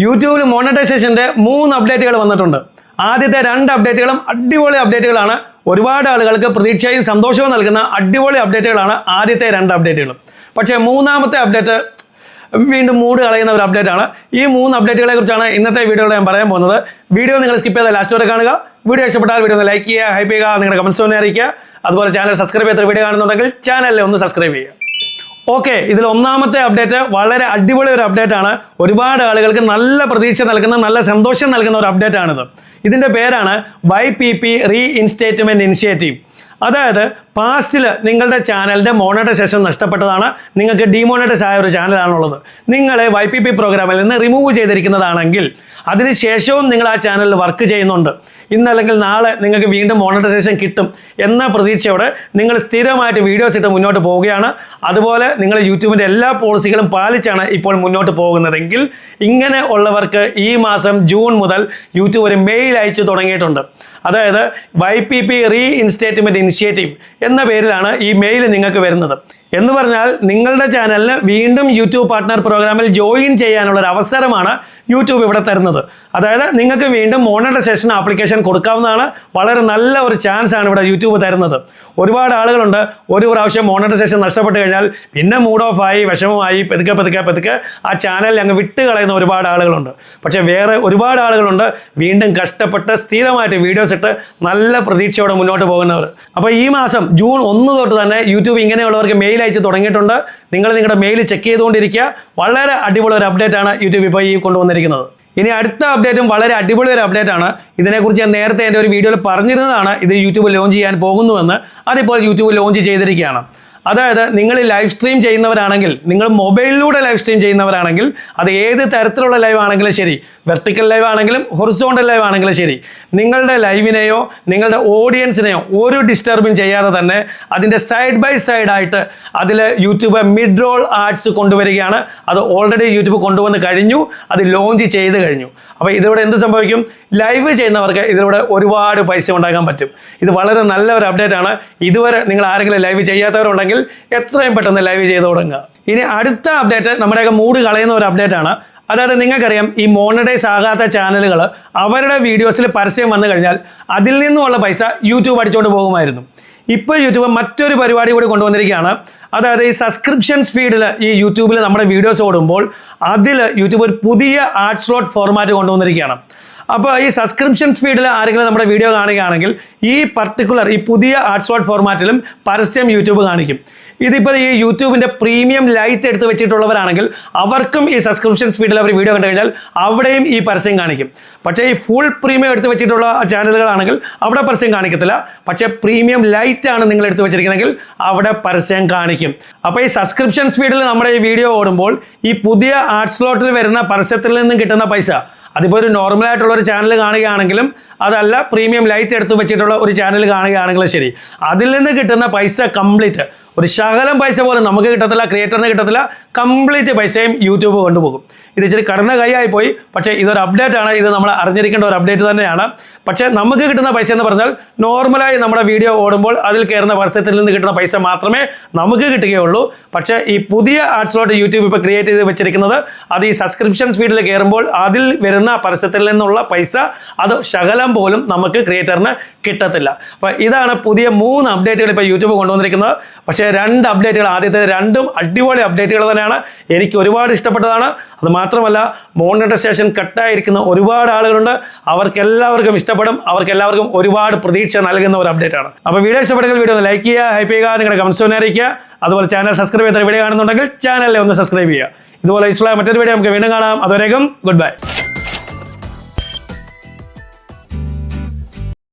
യൂട്യൂബിൽ മോണിറ്റൈസേഷൻ്റെ 3 അപ്ഡേറ്റുകൾ വന്നിട്ടുണ്ട്. ആദ്യത്തെ 2 അപ്ഡേറ്റുകളും അടിപൊളി അപ്ഡേറ്റുകളാണ്. ഒരുപാട് ആളുകൾക്ക് പ്രതീക്ഷയും സന്തോഷവും നൽകുന്ന അടിപൊളി അപ്ഡേറ്റുകളാണ് ആദ്യത്തെ 2 അപ്ഡേറ്റുകളും. പക്ഷേ മൂന്നാമത്തെ അപ്ഡേറ്റ് വീണ്ടും മൂഡ് കളയുന്ന ഒരു അപ്ഡേറ്റ് ആണ്. ഈ 3 അപ്ഡേറ്റുകളെ കുറിച്ചാണ് ഇന്നത്തെ വീഡിയോയിൽ ഞാൻ പറയാൻ പോകുന്നത്. വീഡിയോ നിങ്ങൾ സ്കിപ്പ് ചെയ്താൽ ലാസ്റ്റ് വരെ കാണുക. വീഡിയോ ഇഷ്ടപ്പെട്ടാൽ വീഡിയോ ഒന്ന് ലൈക്ക് ചെയ്യുക, ഹൈപ്പ് ചെയ്യുക, നിങ്ങളുടെ കമൻസ് ഒന്ന് അറിയിക്കുക. അതുപോലെ ചാനൽ സബ്സ്ക്രൈബ് ചെയ്ത വീഡിയോ കാണുന്നുണ്ടെങ്കിൽ ചാനലിൽ ഒന്ന് സബ്സ്ക്രൈബ് ചെയ്യുക. ഓക്കെ, ഇതിൽ ഒന്നാമത്തെ അപ്ഡേറ്റ് വളരെ അടിപൊളി ഒരു അപ്ഡേറ്റ് ആണ്. ഒരുപാട് ആളുകൾക്ക് നല്ല പ്രതീക്ഷ നൽകുന്ന, നല്ല സന്തോഷം നൽകുന്ന ഒരു അപ്ഡേറ്റ് ആണിത്. ഇതിൻ്റെ പേരാണ് YPP റീഇൻസ്റ്റേറ്റ്മെൻറ്റ് ഇനിഷ്യേറ്റീവ്. അതായത് പാസ്റ്റിൽ നിങ്ങളുടെ ചാനലിൻ്റെ മോണിറ്റൈസേഷൻ നഷ്ടപ്പെട്ടതാണ്, നിങ്ങൾക്ക് ഡീമോണിറ്റൈസ് ആയ ഒരു ചാനലാണുള്ളത്. നിങ്ങളെ YPP പ്രോഗ്രാമിൽ നിന്ന് റിമൂവ് ചെയ്തിരിക്കുന്നതാണെങ്കിൽ അതിനുശേഷവും നിങ്ങൾ ആ ചാനലിൽ വർക്ക് ചെയ്യുന്നുണ്ട്, ഇന്നല്ലെങ്കിൽ നാളെ നിങ്ങൾക്ക് വീണ്ടും മോണിറ്റൈസേഷൻ കിട്ടും എന്ന പ്രതീക്ഷയോടെ നിങ്ങൾ സ്ഥിരമായിട്ട് വീഡിയോസ് ഇട്ട് മുന്നോട്ട് പോവുകയാണ്. അതുപോലെ നിങ്ങൾ യൂട്യൂബിൻ്റെ എല്ലാ പോളിസികളും പാലിച്ചാണ് ഇപ്പോൾ മുന്നോട്ട് പോകുന്നതെങ്കിൽ ഇങ്ങനെ ഉള്ളവർക്ക് ഈ മാസം ജൂൺ മുതൽ യൂട്യൂബ് ഒരു മെയിൽ അയച്ചു തുടങ്ങിയിട്ടുണ്ട്. അതായത് YPP റീഇൻസ്റ്റേറ്റ്മെൻറ്റ് ഇനിഷ്യേറ്റീവ് എന്ന പേരിലാണ് ഈ മെയിൽ നിങ്ങൾക്ക് വരുന്നത്. എന്ന് പറഞ്ഞാൽ നിങ്ങളുടെ ചാനലിന് വീണ്ടും യൂട്യൂബ് പാർട്ട്ണർ പ്രോഗ്രാമിൽ ജോയിൻ ചെയ്യാനുള്ള ഒരു അവസരമാണ് യൂട്യൂബ് ഇവിടെ തരുന്നത്. അതായത് നിങ്ങൾക്ക് വീണ്ടും മോണിറ്റൈസേഷൻ ആപ്ലിക്കേഷൻ കൊടുക്കാവുന്നതാണ്. വളരെ നല്ല ഒരു ചാൻസ് ആണ് ഇവിടെ യൂട്യൂബ് തരുന്നത്. ഒരുപാട് ആളുകളുണ്ട് ഒരു പ്രാവശ്യം മോണിറ്റൈസേഷൻ നഷ്ടപ്പെട്ട് കഴിഞ്ഞാൽ പിന്നെ മൂഡ് ഓഫ് ആയി, വിഷമമായി, പതുക്കെ ആ ചാനലിൽ അങ്ങ് വിട്ട് കളയുന്ന ഒരുപാട് ആളുകളുണ്ട്. പക്ഷേ വേറെ ഒരുപാട് ആളുകളുണ്ട് വീണ്ടും കഷ്ടപ്പെട്ട് സ്ഥിരമായിട്ട് വീഡിയോസ് ഇട്ട് നല്ല പ്രതീക്ഷയോടെ മുന്നോട്ട് പോകുന്നവർ. അപ്പോൾ ഈ മാസം ജൂൺ 1 തൊട്ട് തന്നെ യൂട്യൂബ് ഇങ്ങനെയുള്ളവർക്ക് മെയിൽ അയച്ച് തുടങ്ങിയിട്ടുണ്ട്. നിങ്ങൾ നിങ്ങളുടെ മെയിൽ ചെക്ക് ചെയ്തുകൊണ്ടിരിക്കുക. വളരെ അടിപൊളി ഒരു അപ്ഡേറ്റ് ആണ് യൂട്യൂബ് ഇപ്പോൾ ഈ കൊണ്ടുവന്നിരിക്കുന്നത്. ഇനി അടുത്ത അപ്ഡേറ്റും വളരെ അടിപൊളി ഒരു അപ്ഡേറ്റ് ആണ്. ഇതിനെക്കുറിച്ച് ഞാൻ നേരത്തെ എൻ്റെ ഒരു വീഡിയോയിൽ പറഞ്ഞിരുന്നതാണ് ഇത് യൂട്യൂബ് ലോഞ്ച് ചെയ്യാൻ പോകുന്നുവെന്ന്. അതിപ്പോൾ യൂട്യൂബ് ലോഞ്ച് ചെയ്തിരിക്കുകയാണ്. അതായത് നിങ്ങൾ ലൈവ് സ്ട്രീം ചെയ്യുന്നവരാണെങ്കിൽ, നിങ്ങൾ മൊബൈലിലൂടെ ലൈവ് സ്ട്രീം ചെയ്യുന്നവരാണെങ്കിൽ, അത് ഏത് തരത്തിലുള്ള ലൈവ് ആണെങ്കിലും ശരി, വെർട്ടിക്കൽ ലൈവ് ആണെങ്കിലും ഹൊറിസോണ്ടൽ ലൈവ് ആണെങ്കിലും ശരി, നിങ്ങളുടെ ലൈവിനെയോ നിങ്ങളുടെ ഓഡിയൻസിനെയോ ഒരു ഡിസ്റ്റർബും ചെയ്യാതെ തന്നെ അതിൻ്റെ സൈഡ് ബൈ സൈഡ് ആയിട്ട് അതിൽ യൂട്യൂബ് മിഡ് റോൾ ആഡ്സ് കൊണ്ടുവരികയാണ്. അത് ഓൾറെഡി യൂട്യൂബ് കൊണ്ടുവന്ന് കഴിഞ്ഞു, അത് ലോഞ്ച് ചെയ്ത് കഴിഞ്ഞു. അപ്പോൾ ഇതിലൂടെ എന്ത് സംഭവിക്കും? ലൈവ് ചെയ്യുന്നവർക്ക് ഇതിലൂടെ ഒരുപാട് പൈസ ഉണ്ടാക്കാൻ പറ്റും. ഇത് വളരെ നല്ല ഒരു അപ്ഡേറ്റ് ആണ്. ഇതുവരെ നിങ്ങൾ ആരെങ്കിലും ലൈവ് ചെയ്യാത്തവരുണ്ടെങ്കിൽ എത്രയും പെട്ടെന്ന് ലൈവ് ചെയ്ത് തുടങ്ങുക. ഇനി അടുത്ത അപ്ഡേറ്റ് നമ്മുടെയൊക്കെ മൂഡ് കളയുന്ന ഒരു അപ്ഡേറ്റ് ആണ്. അതായത് നിങ്ങൾക്കറിയാം, ഈ മോണിറ്റൈസ് ആകാത്ത ചാനലുകൾ അവരുടെ വീഡിയോസിൽ പരസ്യം വന്നു കഴിഞ്ഞാൽ അതിൽ നിന്നുമുള്ള പൈസ യൂട്യൂബ് അടിച്ചുകൊണ്ട് പോകുമായിരുന്നു. ഇപ്പോൾ യൂട്യൂബ് മറ്റൊരു പരിപാടി കൂടി കൊണ്ടുവന്നിരിക്കുകയാണ്. അതായത് ഈ സബ്സ്ക്രിപ്ഷൻസ് ഫീഡിൽ ഈ യൂട്യൂബിൽ നമ്മുടെ വീഡിയോസ് ഓടുമ്പോൾ അതിൽ യൂട്യൂബ് ഒരു പുതിയ ആഡ് സ്ലോട്ട് ഫോർമാറ്റ് കൊണ്ടുവന്നിരിക്കുകയാണ്. അപ്പോൾ ഈ സബ്സ്ക്രിപ്ഷൻസ് ഫീഡിൽ ആരെങ്കിലും നമ്മുടെ വീഡിയോ കാണുകയാണെങ്കിൽ ഈ പുതിയ ആഡ് സ്ലോട്ട് ഫോർമാറ്റിലും പരസ്യം യൂട്യൂബ് കാണിക്കും. ഇതിപ്പോൾ ഈ യൂട്യൂബിൻ്റെ പ്രീമിയം ലൈറ്റ് എടുത്ത് വെച്ചിട്ടുള്ളവരാണെങ്കിൽ അവർക്കും ഈ സബ്സ്ക്രിപ്ഷൻസ് ഫീഡിൽ അവർ വീഡിയോ കണ്ടു കഴിഞ്ഞാൽ അവിടെയും ഈ പരസ്യം കാണിക്കും. പക്ഷേ ഈ ഫുൾ പ്രീമിയം എടുത്ത് വെച്ചിട്ടുള്ള ചാനലുകളാണെങ്കിൽ അവിടെ പരസ്യം കാണിക്കത്തില്ല. പക്ഷേ പ്രീമിയം ലൈറ്റ് ആണ് നിങ്ങൾ എടുത്ത് വെച്ചിരിക്കുന്നതെങ്കിൽ അവിടെ പരസ്യം കാണിക്കും. അപ്പോൾ ഈ സബ്സ്ക്രിപ്ഷൻസ് ഫീഡിൽ നമ്മുടെ ഈ വീഡിയോ ഓടുമ്പോൾ ഈ പുതിയ ആഡ് സ്ലോട്ടിൽ വരുന്ന പരസ്യത്തിൽ നിന്നും കിട്ടുന്ന പൈസ, അതിപ്പോൾ ഒരു നോർമലായിട്ടുള്ള ഒരു ചാനൽ കാണുകയാണെങ്കിലും അതല്ല പ്രീമിയം ലൈറ്റ് എടുത്ത് വെച്ചിട്ടുള്ള ഒരു ചാനൽ കാണുകയാണെങ്കിലും ശരി, അതിൽ നിന്ന് കിട്ടുന്ന പൈസ കംപ്ലീറ്റ്, ഒരു ശകലം പൈസ പോലും നമുക്ക് കിട്ടത്തില്ല, ക്രിയേറ്ററിന് കിട്ടത്തില്ല, കംപ്ലീറ്റ് പൈസയും യൂട്യൂബ് കൊണ്ടുപോകും. ഇത് ഇച്ചിരി കടന്ന കൈയായി പോയി. പക്ഷേ ഇതൊരു അപ്ഡേറ്റ് ആണ്. ഇത് നമ്മൾ അറിഞ്ഞിരിക്കേണ്ട ഒരു അപ്ഡേറ്റ് തന്നെയാണ്. പക്ഷേ നമുക്ക് കിട്ടുന്ന പൈസ എന്ന് പറഞ്ഞാൽ നോർമലായി നമ്മുടെ വീഡിയോ ഓടുമ്പോൾ അതിൽ കയറുന്ന പരസ്യത്തിൽ നിന്ന് കിട്ടുന്ന പൈസ മാത്രമേ നമുക്ക് കിട്ടുകയുള്ളൂ. പക്ഷേ ഈ പുതിയ ആഡ് സ്ലോട്ട് യൂട്യൂബ് ഇപ്പോൾ ക്രിയേറ്റ് ചെയ്ത് വെച്ചിരിക്കുന്നത് അത് ഈ സബ്സ്ക്രിപ്ഷൻസ് ഫീഡിൽ കയറുമ്പോൾ അതിൽ വരുന്ന പരസ്യത്തിൽ നിന്നുള്ള പൈസ അത് ശകലം പോലും നമുക്ക് ക്രിയേറ്ററിന് കിട്ടത്തില്ല. അപ്പോൾ ഇതാണ് പുതിയ 3 അപ്ഡേറ്റുകൾ ഇപ്പോൾ യൂട്യൂബ് കൊണ്ടുവന്നിരിക്കുന്നത്. പക്ഷേ 2 അപ്ഡേറ്റുകൾ, ആദ്യത്തെ 2ഉം അടിപൊളി അപ്ഡേറ്റുകൾ തന്നെയാണ്. എനിക്ക് ഒരുപാട് ഇഷ്ടപ്പെട്ടതാണ്. അത് മാത്രമല്ല മോണിറ്റൈസേഷൻ കട്ടായിരിക്കുന്ന ഒരുപാട് ആളുകളുണ്ട്. അവർക്കെല്ലാവർക്കും ഇഷ്ടപ്പെടും. അവർക്കെല്ലാവർക്കും ഒരുപാട് പ്രതീക്ഷ നൽകുന്ന ഒരു അപ്ഡേറ്റ് ആണ്. അപ്പോൾ വീഡിയോ ഇഷ്ടപ്പെട്ടെങ്കിൽ വീഡിയോ ഒന്ന് ലൈക്ക് ചെയ്യുക, ഹൈപ്പ് ചെയ്യുക, നിങ്ങളുടെ കമൻസ് ഒന്ന് അറിയിക്കുക. അതുപോലെ ചാനൽ സബ്സ്ക്രൈബ് ചെയ്ത വീഡിയോ കാണുന്നുണ്ടെങ്കിൽ ചാനലിൽ ഒന്ന് സബ്സ്ക്രൈബ് ചെയ്യുക. ഇതുപോലെ ഇഷ്ടമുള്ള മറ്റൊരു വീഡിയോ നമുക്ക് വീണ്ടും കാണാം. അതുവരേക്കും ഗുഡ് ബൈ.